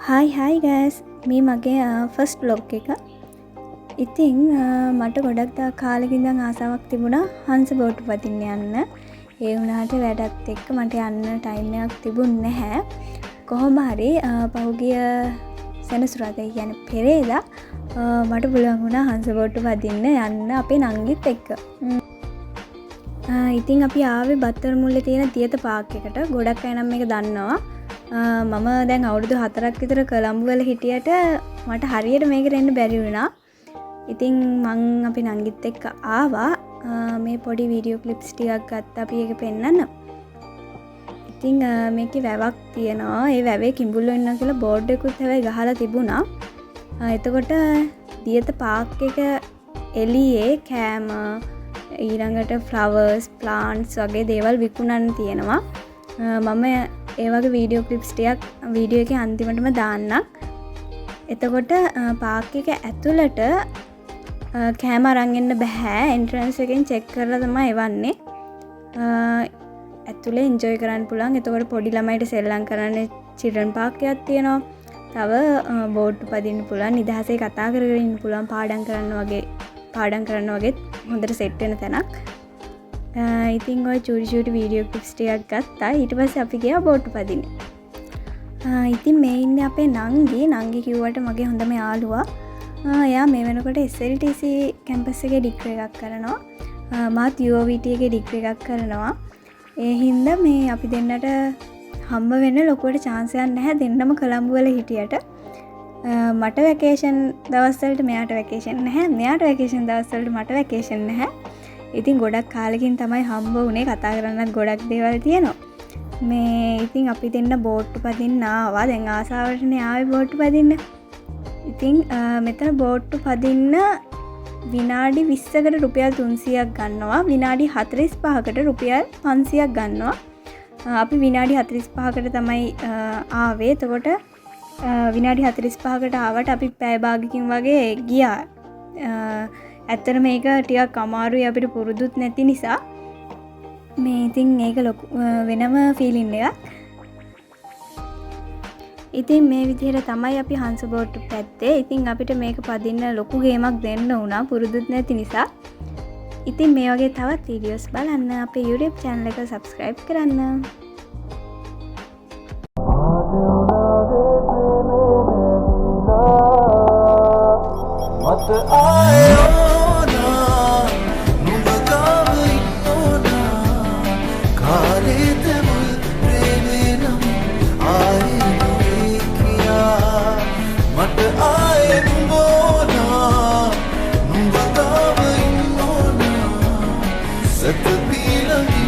Hi guys, මේ මගේ first vlog එක. ඉතින් මට ගොඩක් කාලෙකින් ඉඳන් ආසාවක් තිබුණා හංස බෝට්ටු පදින්න යන්න. ඒ වුණාට වැඩත් එක්ක මට යන්න ටයිම් එකක් තිබුණේ නැහැ. කොහොම හරි පහුගිය සෙනසුරාදා කියන්නේ පෙරේදා මට පුළුවන් වුණා හංස බෝට්ටු පදින්න යන්න අපේ නංගිත් එක්ක. ඉතින් අපි ආවේ බත්තර මුල්ලේ තියෙන තියත පාක් එකට. ගොඩක් අය නම් මේක දන්නවා. මම දැන් අවුරුදු 4ක් විතර කොළඹ වල හිටියට මට හරියට මේකට එන්න බැරි වුණා. ඉතින් මං අපි නංගිත් එක්ක ආවා. මේ පොඩි වීඩියෝ ක්ලිප්ස් ටිකක් ගත්තා අපි ඒක පෙන්නන්න. ඉතින් මේකේ වැවක් තියෙනවා. ඒ වැවේ කිඹුල්ලෝ ඉන්නවා කියලා බෝඩ් එකකුත් හැබැයි ගහලා තිබුණා. එතකොට දියත පාක් එක එළියේ කෑම ඊළඟට ෆ්ලවර්ස් ප්ලාන්ට්ස් වගේ දේවල් විකුණන්න තියෙනවා. මම ඒ වගේ වීඩියෝ ක්ලිප්ස් ටිකක් වීඩියෝ එකේ අන්තිමටම දාන්නම්. එතකොට පාක් එක ඇතුළට කැම අරන් එන්න බෑ. එන්ට්‍රන්ස් එකෙන් චෙක් කරලා තමයි එවන්නේ. ඇතුළේ එන්ජොයි කරන්න පුළුවන්. එතකොට පොඩි ළමයිට සෙල්ලම් කරන්න චිල්ඩ්‍රන් පාක් එකක් තියෙනවා. තව බෝට්ටු පදින්න පුළුවන්. නිදහසේ කතා කරගෙන ඉන්න පුළුවන්. පාඩම් කරන්න වගේ හොඳට සෙට් වෙන තැනක්. ඉතින් ඔය චූටි වීඩියෝ ක්ලිප්ස් ටිකක් ගත්තා. ඊට පස්සේ අපි ගියා බෝට්ටු පදින්න. ඉතින් මේ ඉන්නේ අපේ නංගි කිව්වට මගේ හොඳම යාළුවා. එයා මේ වෙනකොට SLTC කැම්පස් එකේ ඩිග්‍රී එකක් කරනවා. මාත් UOVT එකේ ඩිග්‍රී එකක් කරනවා. ඒ හින්දා මේ අපි දෙන්නට හම්බ වෙන්න ලොකුවට chance එකක් නැහැ. දෙන්නම කොළඹ වල හිටියට. මට වැකේෂන් දවස් වලට මෙයාට වැකේෂන් නැහැ. මෙයාට වැකේෂන් දවස් වලට මට වැකේෂන් නැහැ. ඉතින් ගොඩක් කාලෙකින් තමයි හම්බ වුණේ. කතා කරන්නත් ගොඩක් දේවල් තියෙනවා. මේ ඉතින් අපි දෙන්න බෝට්ටු පදින්න ආවා. දැන් ආසාවටනේ ආවේ බෝට්ටු පදින්න. ඉතින් මෙතන බෝට්ටු පදින්න විනාඩි 20කට රුපියල් 300ක් ගන්නවා. විනාඩි 45කට රුපියල් 500ක් ගන්නවා. අපි විනාඩි 45කට තමයි ආවේ. එතකොට විනාඩි 45කට ආවට අපි පැය භාගකින් වගේ ගියා. ඇත්තට මේක ටිකක් අමාරුයි අපිට පුරුදුත් නැති නිසා. මේ ඉතින් ඒක ලොකු වෙනම ෆීලින් එකක්. ඉතින් මේ විදිහට තමයි අපි හංස බෝට්ටු පැත්තේ. ඉතින් අපිට මේක පදින්න ලොකු ගේමක් දෙන්න වුණා පුරුදුත් නැති නිසා. ඉතින් මේ වගේ තවත් වීඩියෝස් බලන්න අපේ YouTube channel එක subscribe කරන්න. मत आयो ना नुඹ ගාව ඉන්නෝනා කාලේ තමුල් ප්‍රේමෙනම් ආයේ කියා මට ආයේ නුඹ ගාව ඉන්නෝනා සත පීලගේ